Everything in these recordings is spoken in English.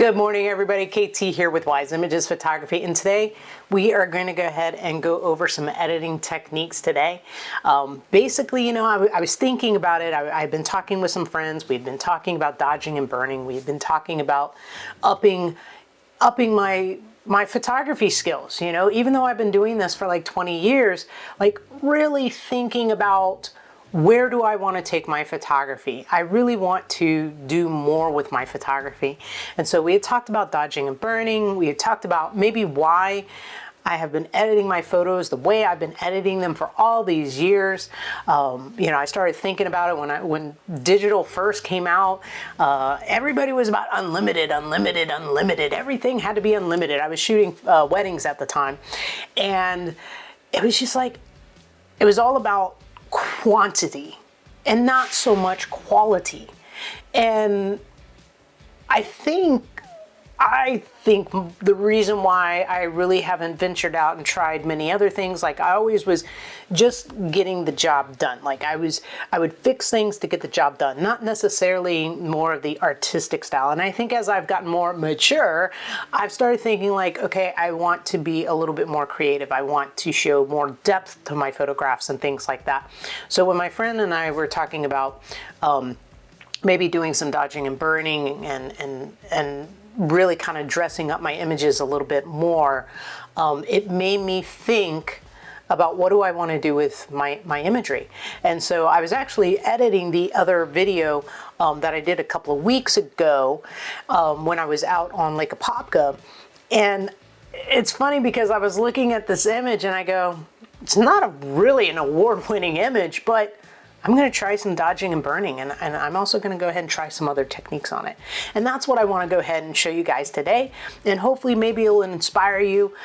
Good morning, everybody. KT here with Wise Images Photography, and today we are going to go ahead and go over some editing techniques today. Basically, you know, I was thinking about it. I've been talking with some friends. We've been talking about dodging and burning. We've been talking about upping my photography skills. You know, even though I've been doing this for like 20 years, like really thinking about where do I want to take my photography? I really want to do more with my photography. And so we had talked about dodging and burning. We had talked about maybe why I have been editing my photos the way I've been editing them for all these years. You know, I started thinking about it when digital first came out. Everybody was about unlimited, unlimited, unlimited. Everything had to be unlimited. I was shooting weddings at the time. And it was just like, it was all about quantity and not so much quality. And I think the reason why I really haven't ventured out and tried many other things, like I always was just getting the job done. Like I would fix things to get the job done, not necessarily more of the artistic style. And I think as I've gotten more mature, I've started thinking like, okay, I want to be a little bit more creative. I want to show more depth to my photographs and things like that. So when my friend and I were talking about maybe doing some dodging and burning and really kind of dressing up my images a little bit more, it made me think about what do I want to do with my imagery. And so I was actually editing the other video that I did a couple of weeks ago when I was out on Lake Apopka. And it's funny because I was looking at this image and I go, it's not really an award-winning image, but I'm going to try some dodging and burning, and I'm also going to go ahead and try some other techniques on it. And that's what I want to go ahead and show you guys today. And hopefully maybe it will inspire you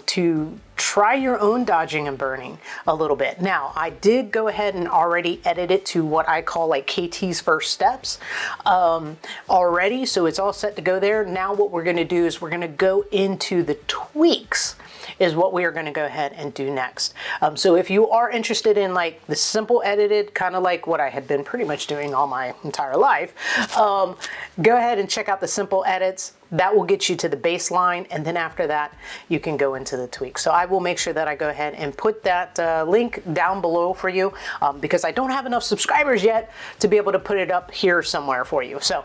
to try your own dodging and burning a little bit. Now, I did go ahead and already edit it to what I call like KT's first steps already. So it's all set to go there. Now what we're going to do is we're going to go into the tweaks is what we are going to go ahead and do next. So if you are interested in like the simple edited, kind of like what I had been pretty much doing all my entire life, go ahead and check out the simple edits. That will get you to the baseline, and then after that you can go into the tweaks. So I will make sure that I go ahead and put that link down below for you because I don't have enough subscribers yet to be able to put it up here somewhere for you. So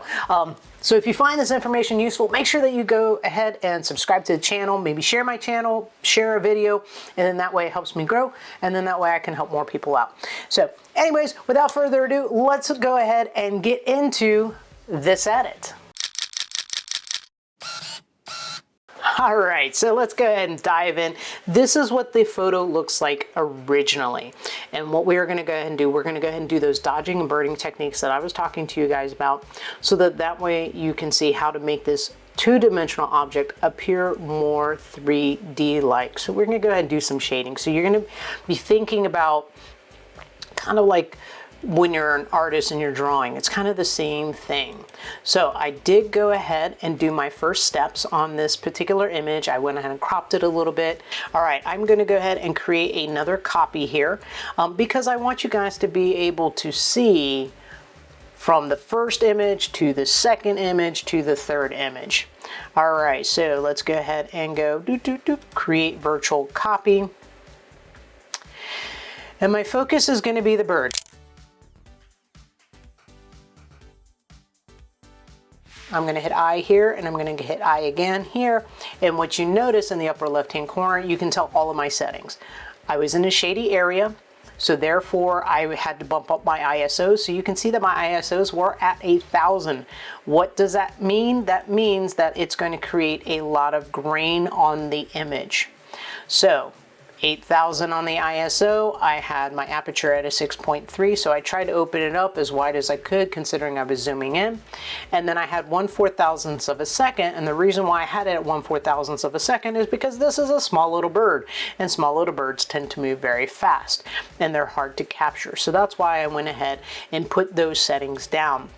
so if you find this information useful, make sure that you go ahead and subscribe to the channel, maybe share my channel, share a video, and then that way it helps me grow, and then that way I can help more people out. So anyways, without further ado, let's go ahead and get into this edit. All right, so let's go ahead and dive in. This is what the photo looks like originally. And what we are gonna go ahead and do, we're gonna go ahead and do those dodging and burning techniques that I was talking to you guys about, so that way you can see how to make this two-dimensional object appear more 3D-like. So we're gonna go ahead and do some shading. So you're gonna be thinking about kind of like when you're an artist and you're drawing, it's kind of the same thing. So I did go ahead and do my first steps on this particular image. I went ahead and cropped it a little bit. All right, I'm going to go ahead and create another copy here because I want you guys to be able to see from the first image to the second image to the third image. All right, so let's go ahead and go create virtual copy. And my focus is going to be the bird. I'm going to hit I here, and I'm going to hit I again here. And what you notice in the upper left-hand corner, you can tell all of my settings. I was in a shady area, so therefore I had to bump up my ISO. So you can see that my ISOs were at 8,000. What does that mean? That means that it's going to create a lot of grain on the image. So 8,000 on the ISO. I had my aperture at a 6.3, so I tried to open it up as wide as I could considering I was zooming in. And then I had 1/4,000th of a second, and the reason why I had it at 1/4,000th of a second is because this is a small little bird, and small little birds tend to move very fast, and they're hard to capture. So that's why I went ahead and put those settings down.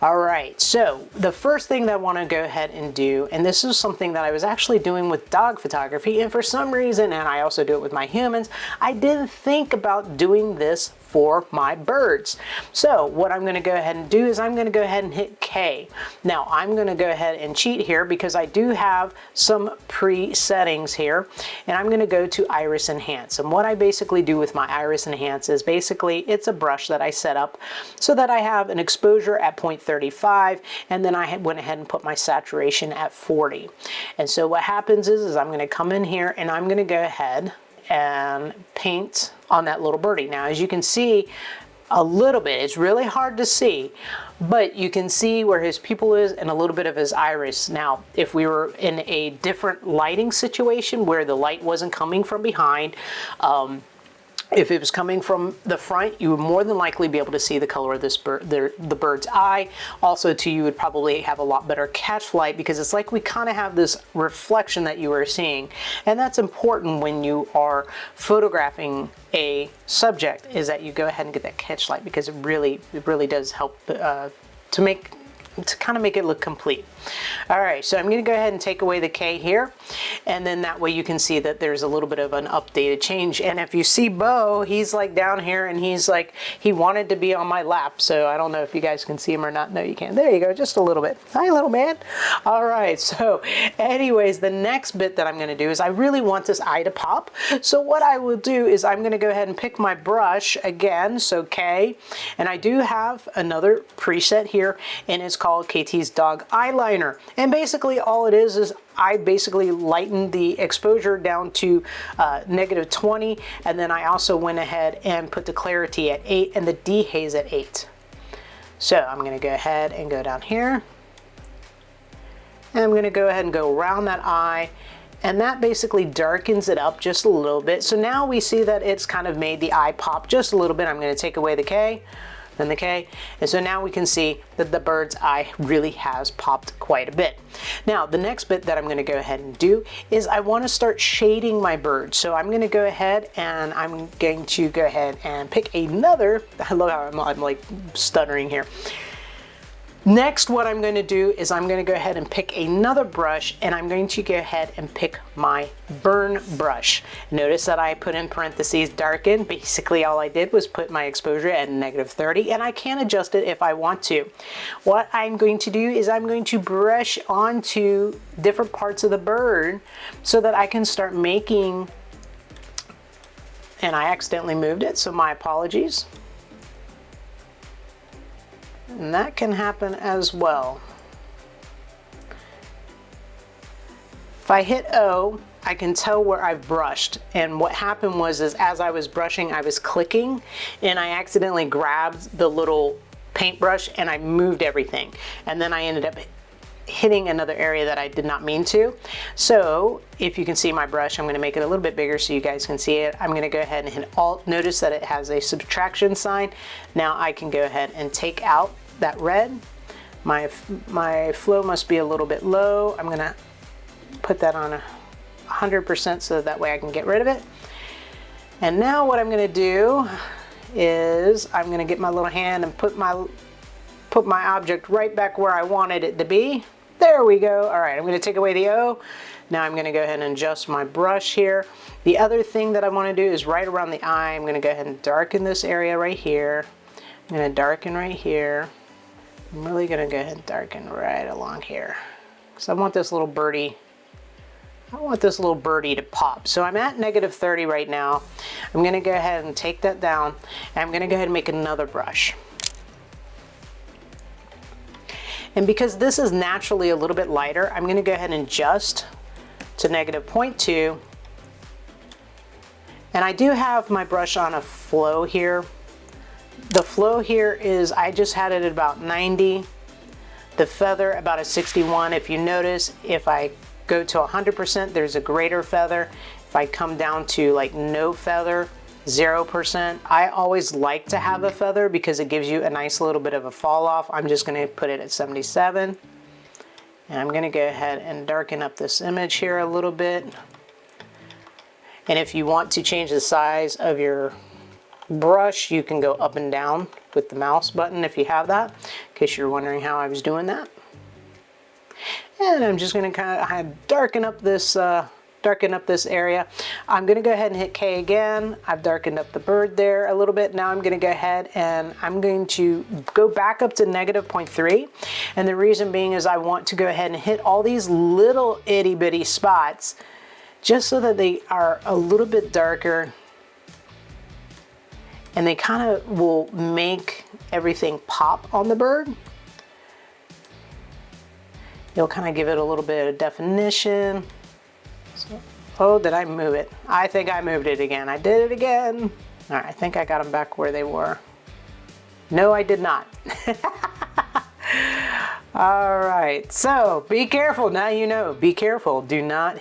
All right, so the first thing that I want to go ahead and do, and this is something that I was actually doing with dog photography, and for some reason, and I also do it with my humans, I didn't think about doing this for my birds. So what I'm going to go ahead and do is I'm going to go ahead and hit K. Now I'm going to go ahead and cheat here because I do have some pre-settings here, and I'm going to go to Iris Enhance. And what I basically do with my Iris Enhance is basically it's a brush that I set up so that I have an exposure at 0.35, and then I went ahead and put my saturation at 40. And so what happens is I'm going to come in here and I'm going to go ahead and paint on that little birdie. Now as you can see a little bit, it's really hard to see, but you can see where his pupil is and a little bit of his iris. Now if we were in a different lighting situation where the light wasn't coming from behind, if it was coming from the front, you would more than likely be able to see the color of this bird, the bird's eye. Also, too, you would probably have a lot better catch light because it's like we kind of have this reflection that you are seeing. And that's important when you are photographing a subject, is that you go ahead and get that catch light, because it really does help to kind of make it look complete. All right, so I'm going to go ahead and take away the K here, and then that way you can see that there's a little bit of an updated change. And if you see Bo, he's like down here and he's like, he wanted to be on my lap. So I don't know if you guys can see him or not. No, you can. There you go, just a little bit. Hi, little man. All right, so anyways, the next bit that I'm going to do is I really want this eye to pop. So what I will do is I'm going to go ahead and pick my brush again, so K, and I do have another preset here, and it's called KT's Dog Eyeliner. And basically all it is I basically lightened the exposure down to -20, and then I also went ahead and put the clarity at 8 and the dehaze at 8. So I'm going to go ahead and go down here, and I'm going to go ahead and go around that eye, and that basically darkens it up just a little bit. So now we see that it's kind of made the eye pop just a little bit. I'm going to take away the K, then the K, and so now we can see that the bird's eye really has popped quite a bit. Now the next bit that I'm going to go ahead and do is I want to start shading my bird. So I'm going to go ahead and I'm going to go ahead and pick another, I love how I'm like stuttering here. Next, what I'm going to do is I'm going to go ahead and pick another brush, and I'm going to go ahead and pick my burn brush. Notice that I put in parentheses darken. Basically all I did was put my exposure at -30, and I can adjust it if I want to. What I'm going to do is I'm going to brush onto different parts of the bird so that I can start making, and I accidentally moved it, so my apologies. And that can happen as well. If I hit O, I can tell where I've brushed. And what happened was as I was brushing, I was clicking, and I accidentally grabbed the little paintbrush and I moved everything. And then I ended up hitting another area that I did not mean to. So if you can see my brush, I'm going to make it a little bit bigger so you guys can see it. I'm going to go ahead and hit Alt. Notice that it has a subtraction sign. Now I can go ahead and take out that red. My flow must be a little bit low. I'm going to put that on 100% so that way I can get rid of it. And now what I'm going to do is I'm going to get my little hand and put my object right back where I wanted it to be. There we go. All right, I'm going to take away the O. Now I'm going to go ahead and adjust my brush here. The other thing that I want to do is right around the eye, I'm going to go ahead and darken this area right here. I'm going to darken right here. I'm really going to go ahead and darken right along here, because I want this little birdie to pop. So I'm at -30 right now. I'm going to go ahead and take that down, and I'm going to go ahead and make another brush. And because this is naturally a little bit lighter, I'm going to go ahead and adjust to -0.2. And I do have my brush on a flow here. The flow here is, I just had it at about 90. The feather about a 61. If you notice, if I go to 100%, there's a greater feather. If I come down to like no feather, 0%. I always like to have a feather because it gives you a nice little bit of a fall off. I'm just going to put it at 77. And I'm going to go ahead and darken up this image here a little bit. And if you want to change the size of your brush, you can go up and down with the mouse button if you have that, in case you're wondering how I was doing that. And I'm just going to kind of darken up this darken up this area. I'm going to go ahead and hit K again. I've darkened up the bird there a little bit. Now I'm going to go ahead and I'm going to go back up to -0.3. And the reason being is I want to go ahead and hit all these little itty bitty spots just so that they are a little bit darker, and they kind of will make everything pop on the bird. You'll kind of give it a little bit of definition. So, oh, did I move it? I think I moved it again. I did it again. All right, I think I got them back where they were. No, I did not. All right, so be careful. Now you know, be careful. Do not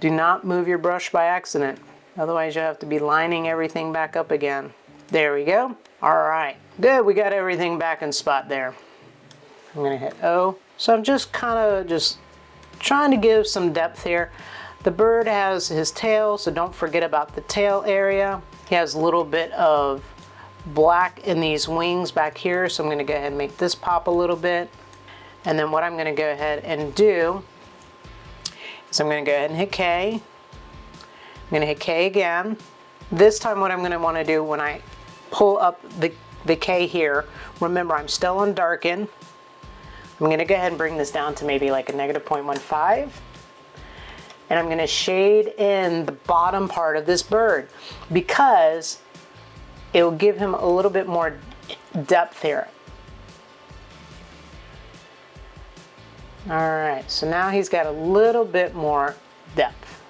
do not move your brush by accident. Otherwise you'll have to be lining everything back up again. There we go. All right, good. We got everything back in spot there. I'm gonna hit O. So I'm just kind of just trying to give some depth here. The bird has his tail, so don't forget about the tail area. He has a little bit of black in these wings back here, so I'm gonna go ahead and make this pop a little bit. And then what I'm gonna go ahead and do is I'm gonna go ahead and hit K. I'm gonna hit K again. This time what I'm gonna wanna do when I pull up the K here, remember I'm still on darken. I'm gonna go ahead and bring this down to maybe like a -0.15. And I'm gonna shade in the bottom part of this bird because it will give him a little bit more depth here. All right, so now he's got a little bit more depth.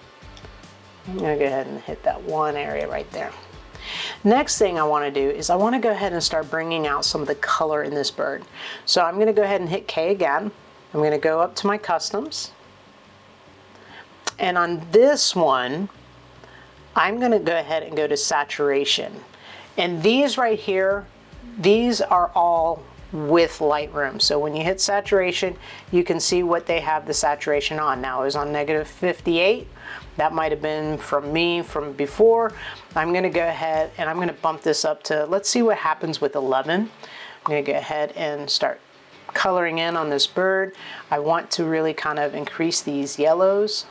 I'm gonna go ahead and hit that one area right there. Next thing I want to do is I want to go ahead and start bringing out some of the color in this bird. So I'm going to go ahead and hit K again. I'm going to go up to my customs. And on this one, I'm going to go ahead and go to saturation. And these right here, these are all with Lightroom. So when you hit saturation, you can see what they have the saturation on. Now it was on -58. That might have been from me from before. I'm gonna go ahead and I'm gonna bump this up to, let's see what happens with 11. I'm gonna go ahead and start coloring in on this bird. I want to really kind of increase these yellows.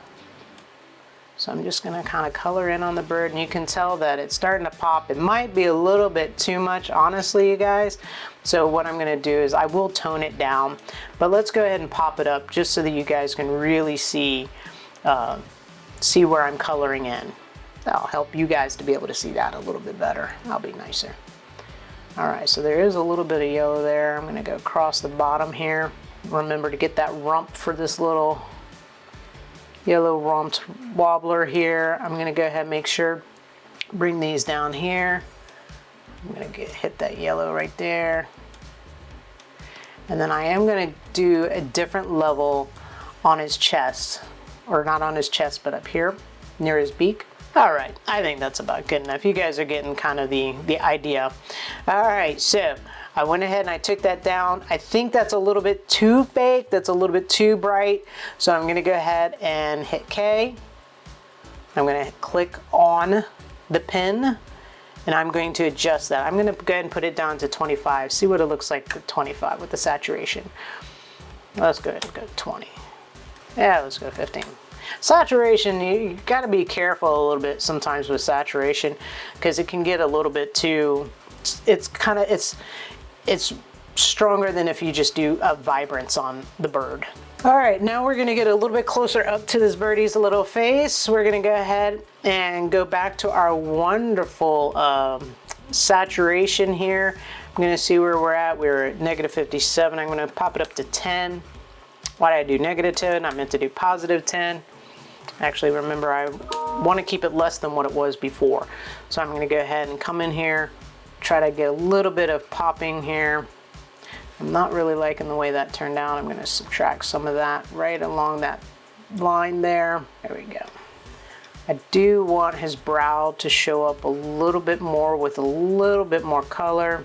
So I'm just gonna kind of color in on the bird, and you can tell that it's starting to pop. It might be a little bit too much, honestly, you guys. So what I'm gonna do is I will tone it down, but let's go ahead and pop it up just so that you guys can really see where I'm coloring in. That'll help you guys to be able to see that a little bit better. That'll be nicer. All right, so there is a little bit of yellow there. I'm gonna go across the bottom here. Remember to get that rump for this little yellow rumped wobbler here. I'm gonna go ahead and make sure, bring these down here. I'm gonna hit that yellow right there. And then I am gonna do a different level on his chest, or not on his chest, but up here near his beak. All right, I think that's about good enough. You guys are getting kind of the idea. All right, so I went ahead and I took that down. I think that's a little bit too fake. That's a little bit too bright. So I'm gonna go ahead and hit K. I'm gonna click on the pen and I'm going to adjust that. I'm gonna go ahead and put it down to 25. See what it looks like for 25 with the saturation. Let's go ahead and go 20. Yeah, let's go 15. Saturation, you gotta be careful a little bit sometimes with saturation because it can get a little bit too, it's stronger than if you just do a vibrance on the bird. All right, now we're gonna get a little bit closer up to this birdie's little face. We're gonna go ahead and go back to our wonderful saturation here. I'm gonna see where we're at. We're at -57. I'm gonna pop it up to 10. Why did I do -10? I meant to do +10. Actually, remember, I want to keep it less than what it was before. So I'm going to go ahead and come in here, try to get a little bit of popping here. I'm not really liking the way that turned out. I'm going to subtract some of that right along that line there. There we go. I do want his brow to show up a little bit more with a little bit more color.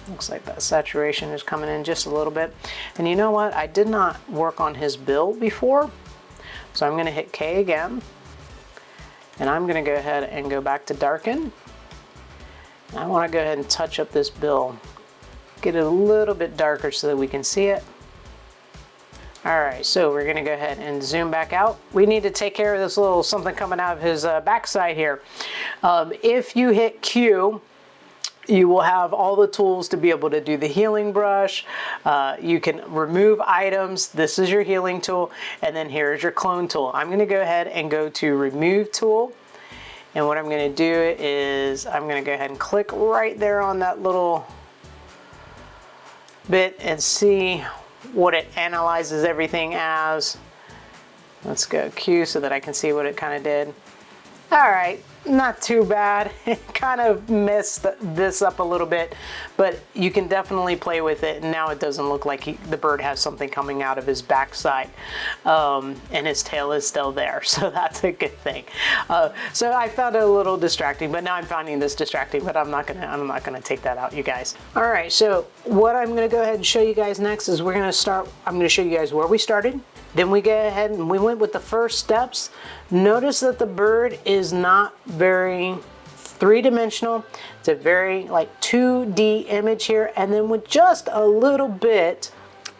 Looks like that saturation is coming in just a little bit. And you know what? I did not work on his bill before. So I'm going to hit K again. And I'm going to go ahead and go back to darken. And I want to go ahead and touch up this bill. Get it a little bit darker so that we can see it. All right, so we're gonna go ahead and zoom back out. We need to take care of this little something coming out of his backside here. If you hit Q, you will have all the tools to be able to do the healing brush. You can remove items. This is your healing tool. And then here's your clone tool. I'm gonna go ahead and go to remove tool. And what I'm gonna do is I'm gonna go ahead and click right there on that little bit and see what it analyzes everything as. Let's go Q so that I can see what it kind of did. All right, not too bad. It kind of messed this up a little bit, but you can definitely play with it. And now it doesn't look like the bird has something coming out of his backside, and his tail is still there. So that's a good thing. So I found it a little distracting, but now I'm finding this distracting. But I'm not gonna take that out, you guys. All right. So what I'm gonna go ahead and show you guys next is we're gonna start. I'm gonna show you guys where we started. Then we go ahead and we went with the first steps. Notice that the bird is not very three-dimensional. It's a very like 2D image here. And then with just a little bit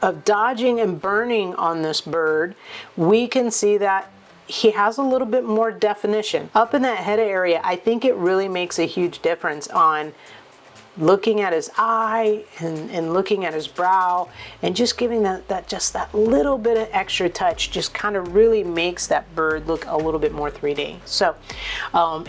of dodging and burning on this bird, we can see that he has a little bit more definition. Up in that head area, I think it really makes a huge difference on looking at his eye and looking at his brow, and just giving that little bit of extra touch just kind of really makes that bird look a little bit more 3D. So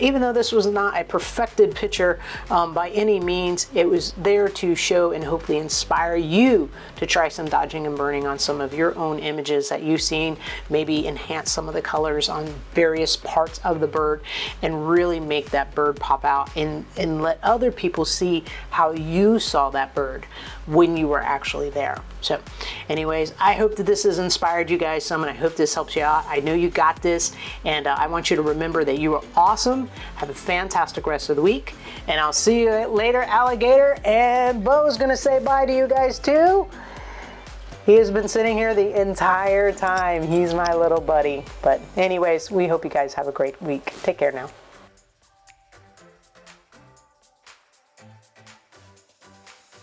even though this was not a perfected picture by any means, it was there to show and hopefully inspire you to try some dodging and burning on some of your own images that you've seen, maybe enhance some of the colors on various parts of the bird and really make that bird pop out and let other people see how you saw that bird when you were actually there. So anyways, I hope that this has inspired you guys some, and I hope this helps you out. I know you got this, and I want you to remember that you are awesome. Have a fantastic rest of the week, and I'll see you later, alligator. And Bo's gonna say bye to you guys too. He has been sitting here the entire time. He's my little buddy. But anyways, we hope you guys have a great week. Take care now.